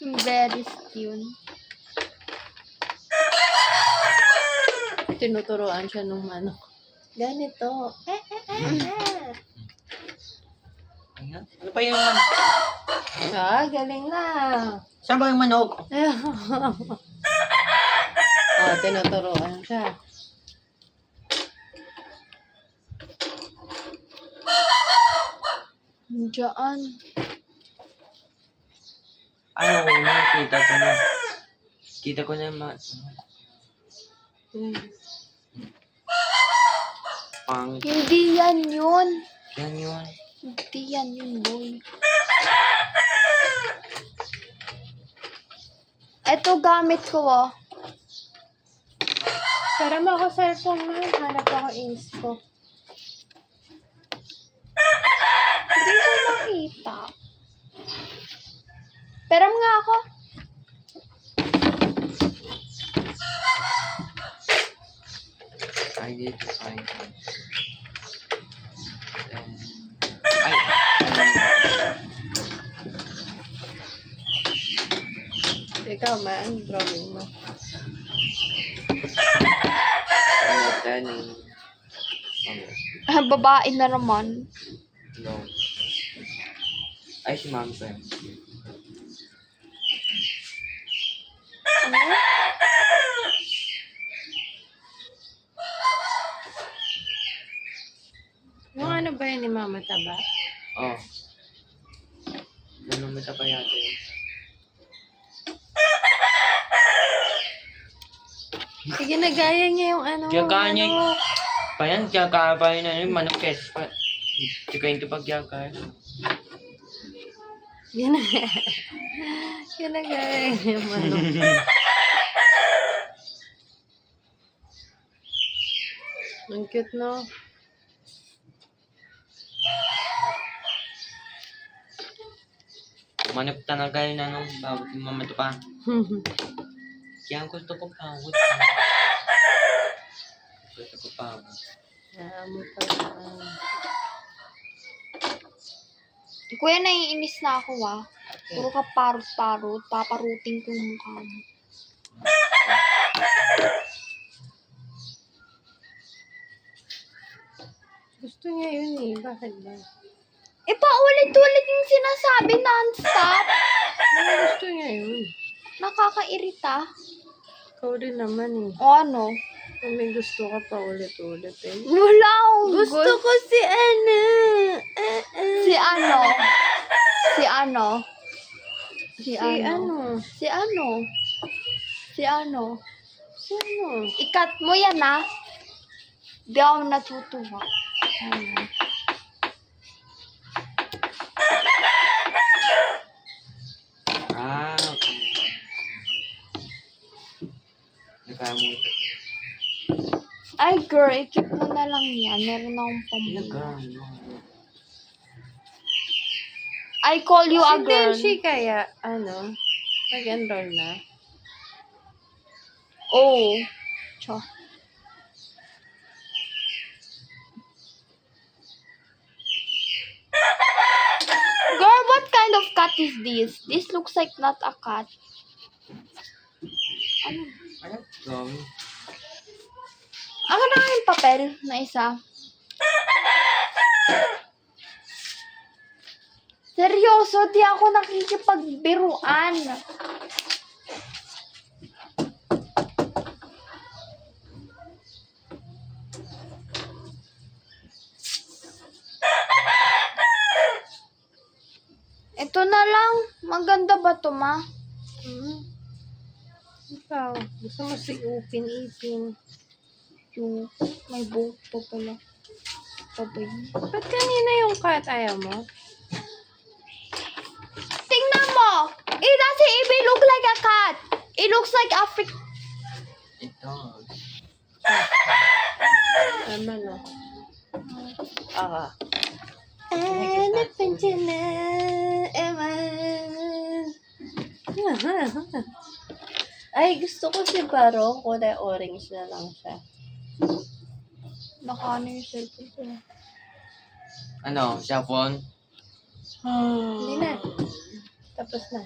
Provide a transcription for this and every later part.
Very cute. Tinuturoan siya nung manok. Ganito. Ayan. Ano pa yung manok? Galing na. Saan ba yung manok? Tinuturoan siya. Diyan. Ayaw ko na. Kita ko na yung pang... Hindi yan yun. Yan yun. Hindi yan yun, boy. Ito gamit ko, oh. Para mo ako cellphone mo. Hanap ako inspo. Hindi ko makita. Peram nga ako. Ay, dito. Ay. Ikaw, man. Drawing mo. Babae na naman. No. Ay, si mami ko yan. Ano? Yung ano ba yun ni Mama Taba? Oh. Ganun mo pa yata yun. Sige, nagaya niya yung ano. Gagaya niya yung... Pa yan, gagaya pa yun na yung manok kes pa. Sige yung tupag gagaya. Yan na. Yan nagaya niya yung ano. Ang cute, no? Manok talaga yun ano, bawat yung mamato pa. Kaya gusto ko pawot. Gusto ko pawot. Mo pa. Kuya, naiinis na ako, ah. Puro ka parot-parot. Paparutin ko yung mukha mo. Gusto niya yun eh. Bakit ba? Paulit-ulit yung sinasabi non-stop. Gusto niya yun. Nakakairita. Ikaw rin naman eh. O ano? Kung may gusto ka pa ulit-ulit eh. Wala akong Gusto ko si ano. Si ano? Si ano? Si Si ano? ano? Si ano? Si ano? Si ano? Ikat mo yan, ah. Di ako natutuwa. Ano? Ah, okay. Nagkamot. Ay, girl, ikip mo na lang yan. Meron akong pamula. Nagkamot. I call you a Si girl. Denshi kaya, ano, mag-enroll na? Oh. Cho. Girl, what kind of cat is this? This looks like not a cat. Ano? Ano? Gawin. Ako na nga yung papel na isa. Seryoso, di ako nakikipagbiruan. Ito na lang. Maganda ba to, ma? Ikaw, gusto mo si Upin-Ipin. Yung may buhok pa pala. Babay. Ba't kanina yung cat ayaw mo? Tingnan mo! It doesn't even look like a cat. It looks like African. Ito. Tama no? Elephant na, eman. Ay, gusto ko si Barong. Kulay orange na lang siya. Nakaano yung cellphone ko. Ano, cellphone? Hindi na. Tapos na.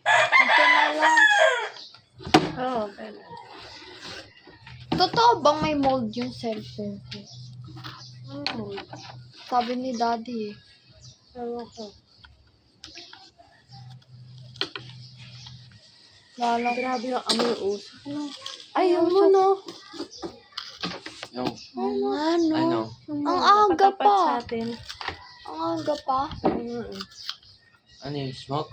Ito na lang. Oo, okay na. Totoo bang may mold yung cellphone ko? Oo. Sabi ni daddy eh. Ewan ko. Lala ko. Grabe yung amoy usok. Ayaw mo, no? Yung, Ano? ano? Ang aga Nakatapat pa. sa atin. Ang aga pa. Ano yung smoke?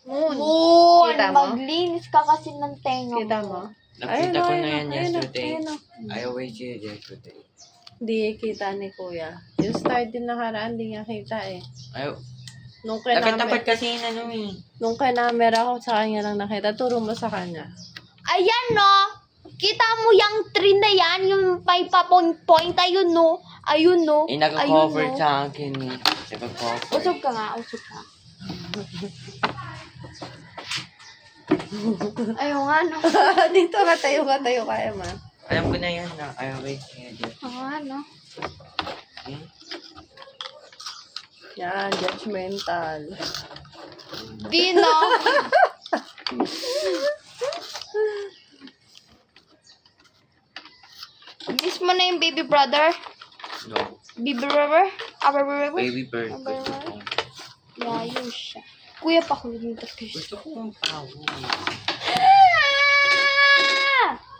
Moon! Kita mo? Maglinis ka kasi ng tenga Kita mo. mo? Nakita ko na yan ayun, yesterday. ayun, I always see it yesterday. Hindi kita ni Kuya. Yung start din nakaraan, di nga kita eh. Ayaw. Nung Nakitapat kasi yung ano eh. Nung kinamera ko, sa kanya lang nakita. Turo mo sa kanya. Ayan no! Kita mo yung tree na yan, yung may pa-point-point. Ayun no! Ayun no! Eh, Ayun naka-cover no! sa akin eh. Naka-cover. Usog ka nga, usog ka. Ayaw nga no. Dito ka tayo, Emma. Alam ko na yan na I always see it. Ah, no. Hmm? Yan, judgmental. Di no. Miss mo na yung baby brother? No. Baby brother? Brother? Baby bird. Ang baby Gusto ko. Layo siya. Kuya pa ko lumitas kasi. Gusto ko yung pao.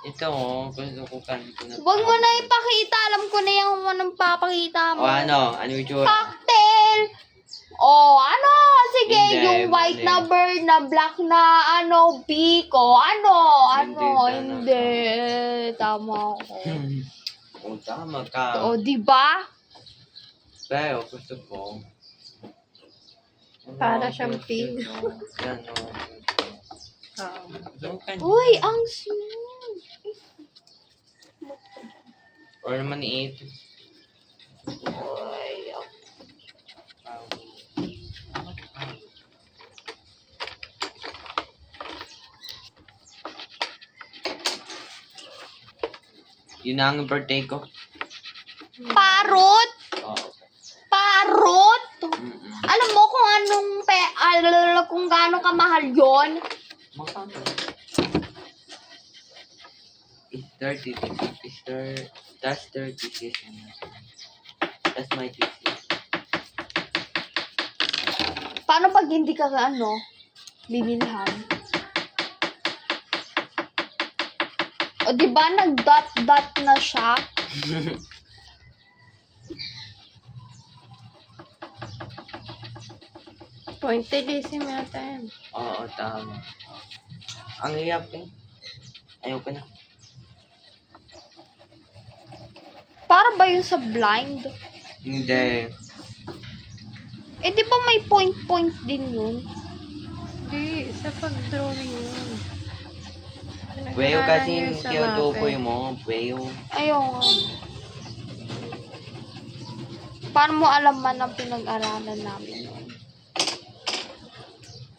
Ito oh. Gusto ko kanito na Huwag mo na ipakita. Alam ko na yung anong papakita O mo. ano? Ano yung tsura? Cocktail! Oh, ano? Sige, Hindi, yung white mali. na bird na black na ano, biko. Ano? Hindi, Hindi. Tama ako. O tama ka. O, di ba? Pero gusto ko. Para siyang pig. Yan o. Gusto ko kanito. Uy, ang smooth. Or naman ito. Uy, Yun na ang birthday ko. parot! Oo. Parot! Mm-mm. Alam mo kung anong kung gaano kamahal yon? Makano? It's 30. That's 36. That's my 50. Paano pag hindi ka bibilhan? O di ba nag-dot na siya? Pointillism yata yan. Oo, tama. Ang hirap eh. Ayoko na. Para ba yun sa blind? Hindi. Eh di ba may point din yun? Hindi, sa pag-drawing yun. Puweo kasi Pinag-aralan yung niya sa tinutukoy mapel. mo. Puweo. Ayaw nga. Paano mo alam man ang pinag-aralan namin yun?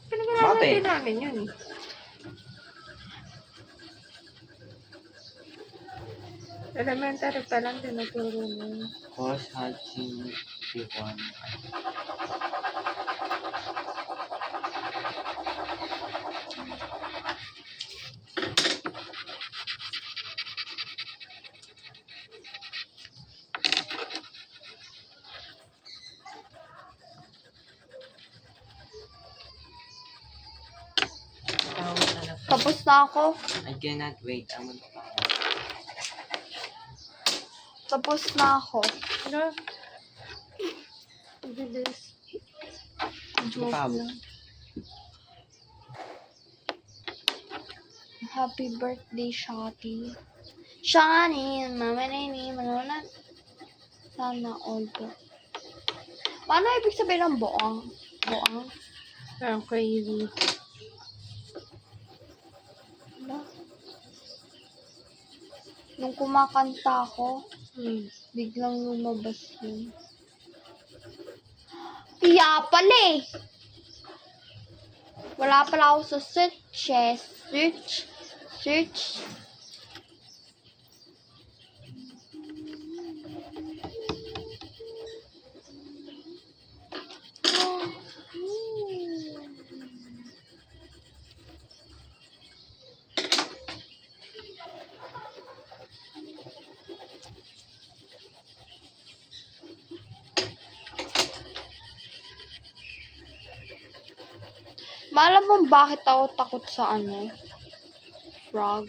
Pinag-aralan Mate. din namin yun. Elementary pa lang tinuturo mo. Cos Hudson P1. Tapos na ako. I cannot wait. I'm on Tapos na ako. Ano? Bilis. Joke lang. Happy birthday, Shotty. Shani, mama nini, manonan. Sana all to. Paano ibig sabihin ng boang? Boang? Parang crazy. Ano? Nung kumakanta ako, biglang lumabas yun. Kaya pala eh. Wala pala ako sa search. Maalam mo bakit ako takot sa ano? Frog?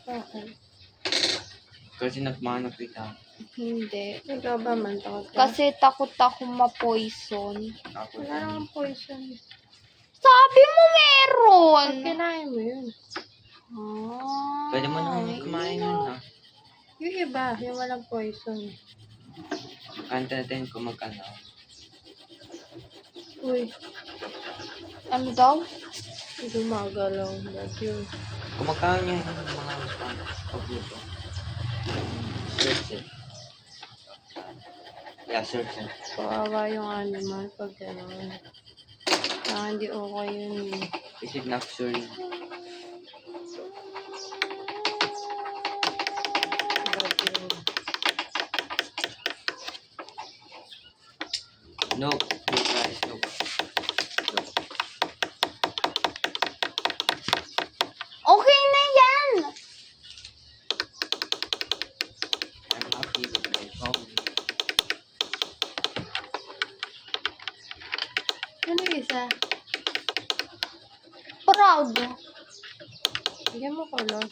Okay. Kasi nakita. Hindi. Ikaw ba man takot ka? Kasi takot ako ma-poison. Ako Wala namang poison. Sabi mo meron! Pag kinain mo yun. Ah, Pwede mo naman kumain yun, ha? Yung iba, yung walang poison. Kanta natin kung magkano. Uy, Ano daw? gumagalaw. Ba't yun? Kung magkano niya yung mga pagluto. Search it. Yeah, search it. Kawawa yung animal pag gano'n. Hindi okay yun eh. Is it not sure? Ba't yun? Nope. No, guys, nope. Okay na yan! I'm happy with my phone. Ano yung isa? Proud. Bigyan mo color.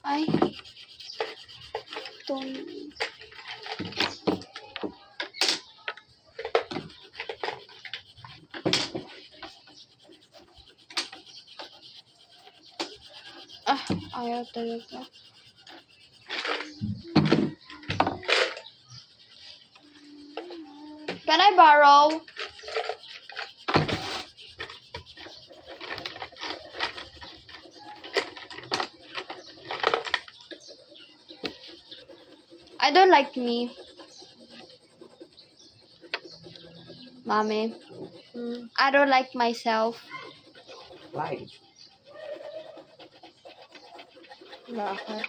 Ay. Ito. Ah, ayaw talaga. Can I borrow? I don't like me. Mommy, I don't like myself. Why? Bakit?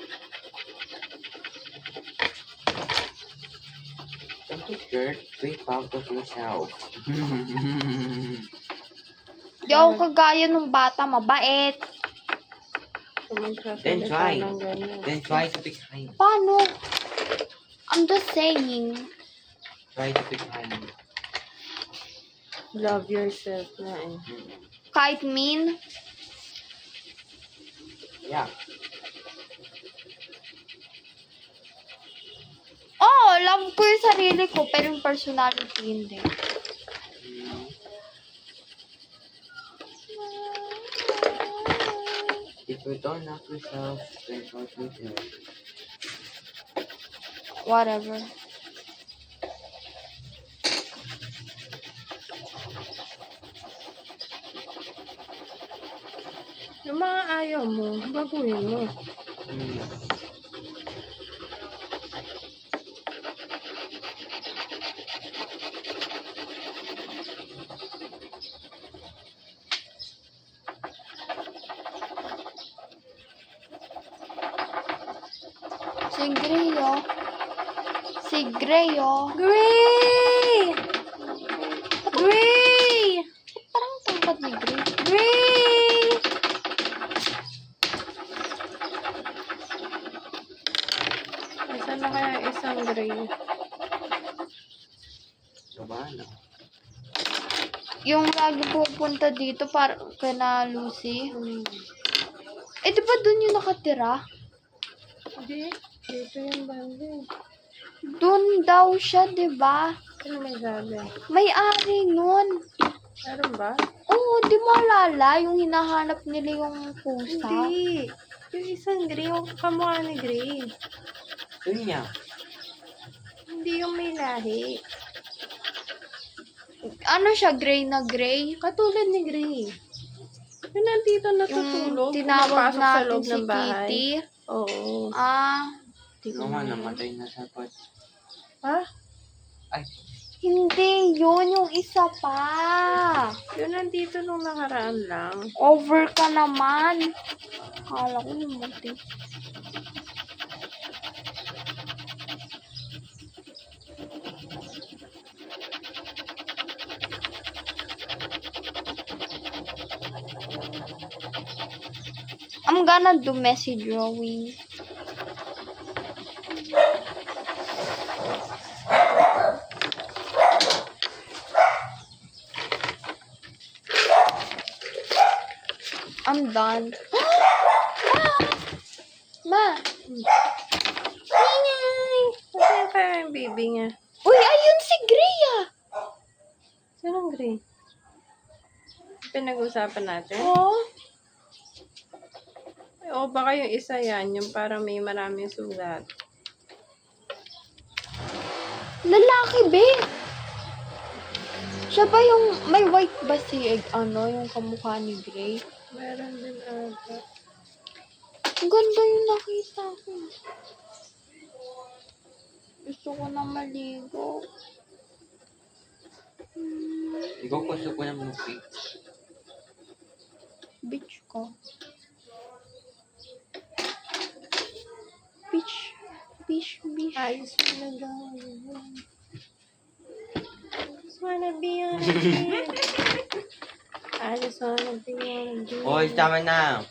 Don't be scared. Be proud of yourself. Di ako kagaya nung bata, mabait. Then try. Then try to be kind. Paano? I'm just saying. Try to be kind. Love yourself na eh. Kahit mean. Yeah. Oh, love ko yung sarili ko, pero yung personality hindi. If you don't love yourself, then what will you do? Whatever. Yung mga ayaw mo, baguhin mo. Si Gray, oh. Si Gray, oh. Gray! Gray! Parang tangkad ni Gray. Gray! Nasaan na kaya yung isang gray? Gabana. Yung lagi pupunta dito para kana Lucy. Eh, di ba dun yung nakatira? Hindi. Dito yung banda. Dun daw siya, di ba? Ano may sabi? May-ari nun. Meron ba? Oo, di mo alala yung hinahanap nila yung pusa. Hindi. Yung isang gray, yung kamukha ni gray. Yun niya. Hindi yung may lahi. Ano siya, gray na gray? Katulad ni gray. Yung nandito natutulog. Yung tinawag pumapasok sa natin loob si ng bahay. Kitty. Oo. Ah, Oo nga, namatay na sa pot. Ha? Ay, hindi. Yun yung isa pa. Yung nandito nung nakaraan lang. Over ka naman. Kala ko namatay. I'm gonna do messy drawing. I'm done. Ma! Ingay! Kasi pa yung baby niya. Uy, ayun si Grea! Sinong Gray? Pinag-usapan natin? Oh, O baka yung isa yan, yung parang may maraming sugat. lalaki, be! Siya ba yung, may white ba si, yung kamukha ni Gray? Meron din ata. Ang ganda yung nakita ko. Gusto ko na maligo. Ikaw gusto ko ng beach. Beach ko. Beach. Beach, beach. I just wanna go. I just wanna be on a beach. I just wanna be on a beach. Hoy, tama na.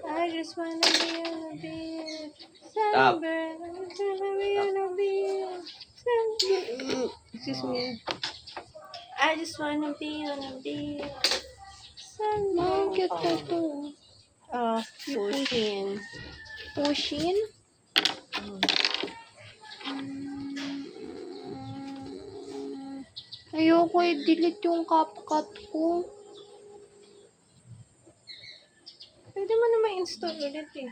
I just wanna be on a beach. Stop. Sunburn. I just wanna be on a beach. Sunburn. Excuse me. I just wanna be on a beach. Sunburn. Ang cute na to. Pushing. Pushin? Ayoko i-delete yung CapCut ko. Pwede mo naman install ulit eh.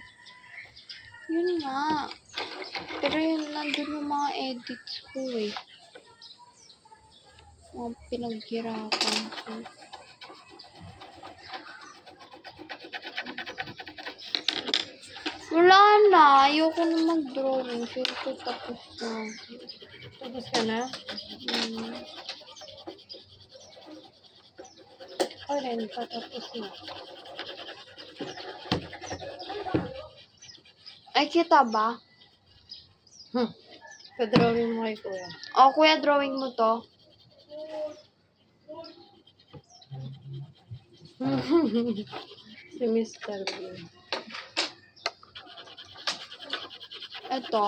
Yun nga. Pero yun, nandun yung mga edits ko eh. Mga pinaghirapan ko. Wala na. Ayoko na mag-drawing. Feel ko tapos na. Tapos ka na? Hmm. O rin, patapos na. Ay, kita ba? Pa-drawing mo kay kuya. O, kuya, drawing mo to. Si Mr. Bean. Ito.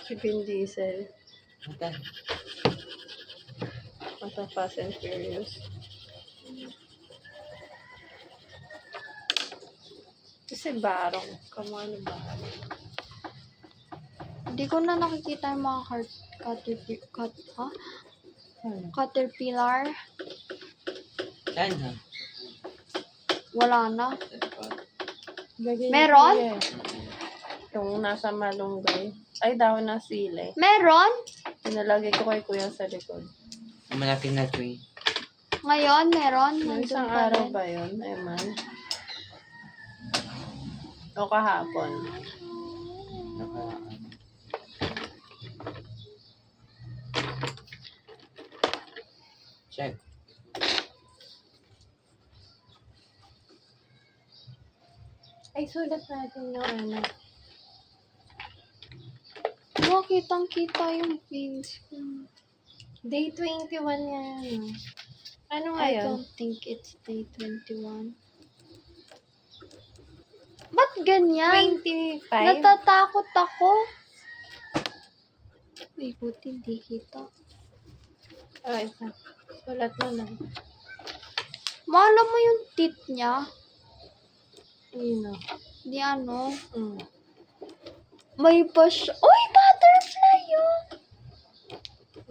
Si Vin Diesel. Okay. Ito, Fast and Furious. Kasi Barong. Kamano Barong? Hindi ko na nakikita yung mga caterpillar. Saan na? Wala na. Lagay Meron? niyo yan. Yung nasa malunggay. Ay, dahon ng sili. Meron? Pinalagay ko kay kuya sa likod. Malaki na tree. Ngayon, meron. Yung Nandun isang pa araw rin. ba yun? Eman. O kahapon. Nakaraan. Check. Ay, sulat natin yung ano. Kitang-kita yung pins ko. Day 21 yan. Ano nga I yun? don't think it's day 21. Ba't ganyan? 25? Natatakot ako. Uy, buti hindi kita. Ah, ito. Sulat mo na. Malam mo yung teeth niya? Ayun o. Di ano? Mm. May pa Uy, butterfly yun!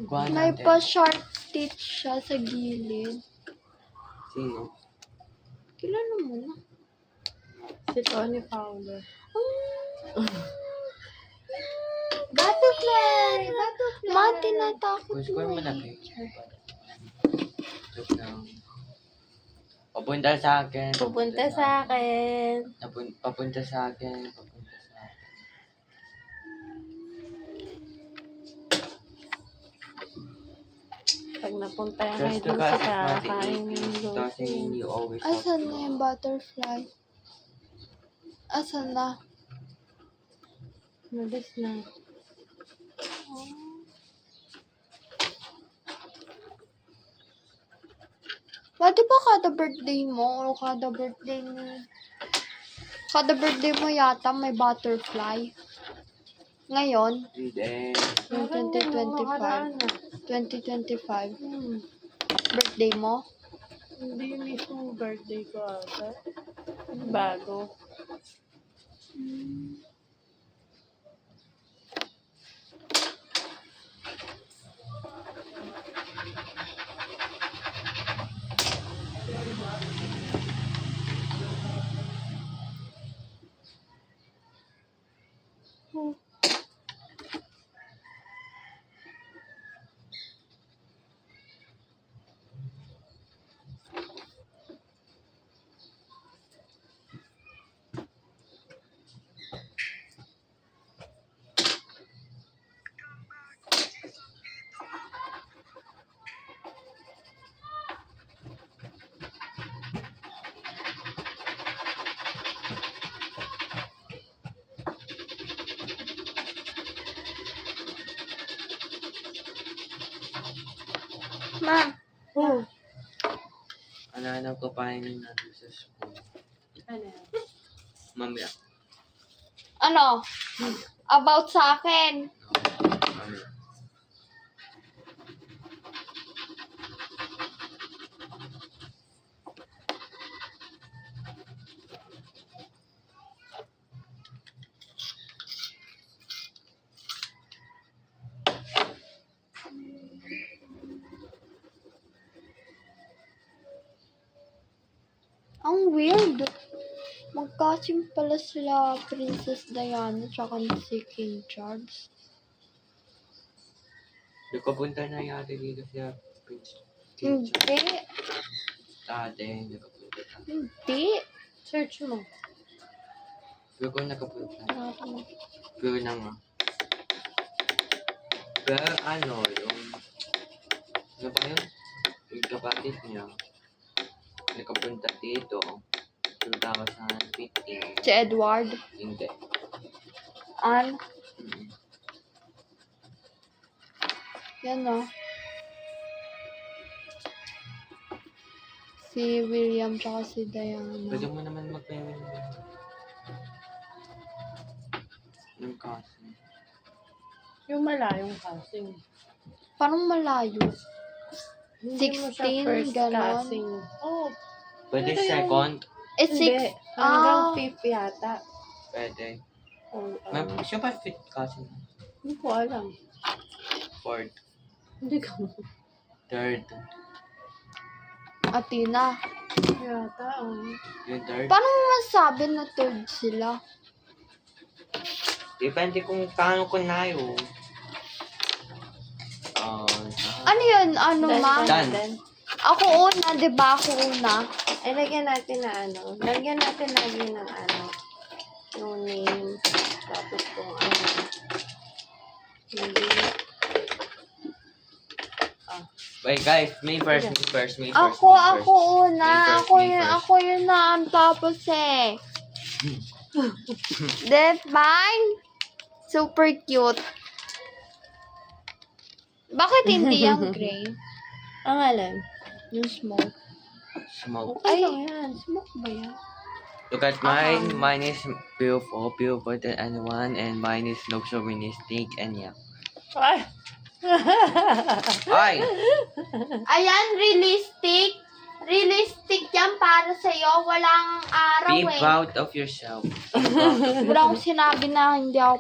Kuha May natin. pa sharp teeth siya sa gilid. Sino? Kilala mo na. Si Tony Fowler. Butterfly! Butterfly! Ma, tinatakot Gusto ko mo yung malaki. eh. Joke lang. Papunta sa akin. Pupunta sa akin. Papunta sa akin. Papunta sa akin. Pag napunta yan kayo Just dun because sa it's not kain easy, ng doesn't mean you always have Asan to. na yung butterfly? Asan na? Malis na. Pwede ba kada birthday mo o kada birthday ni Kada birthday mo yata may butterfly. Ngayon, Hindi. yung Meron din nung 2025. nakaraan na. 2025. Hmm. Birthday mo? Hindi mismo birthday ko ata. Bago. Ma, Oh. Ano ko pa yun natin sa school. Ano yan? Mamaya. ano? About sa akin. Mamaya. Ang weird. Magkasing pala sila Princess Diana tsaka si King Charles. Nagkapunta na yata dito sa Prince. Hindi. Dati, nagkapunta na. Hindi. Search mo. Pero kung nakapunta. Pero na nga. Pero ano, yung... Ano ba yun? Yung kapatid niya. Nakapunta dito. 2015. Si Edward. Hindi. An. Mm. Yan o. Si William tsaka si Diana. Pwede mo naman mag-payment ng kasi. Yung malayong casing. Parang malayo. Hindi mo siya 16, first ganon. casing. Oh, Pwede Pero yung- second. It's hindi. 6. Hanggang Ah. 5th yata. Pwede. Oh, Siya ba fit kasi? hindi ko alam. Fourth. Hindi ko. Third. Atina. Yata, oh. Yung third. Paano mo masabi na third sila? Depende kung paano ko nayo. Ano yun? Ano, Dance ma? pa Dance. natin. Ako una, di ba? Ako una. Ay, lagyan natin na ano. Lagyan natin lagi ng ano. Yung name. Tapos kung ano. Hindi. Wait guys, me first, me first, me first. Ako me first. una. Me first, Ako me yun, first. ako yun na ang tapos eh. Define. Super cute. Bakit hindi yung gray? Ang alam. Yung smoke. Smoke. Okay Ay. lang yan. Smoke ba yan? Look at mine. Mine is beautiful than anyone, and mine is luxuristic and yeah. Ay! Ay! Ayan, realistic. Realistic yan para sa'yo. Walang araw Be eh. proud of yourself. Wala akong sinabi na hindi ako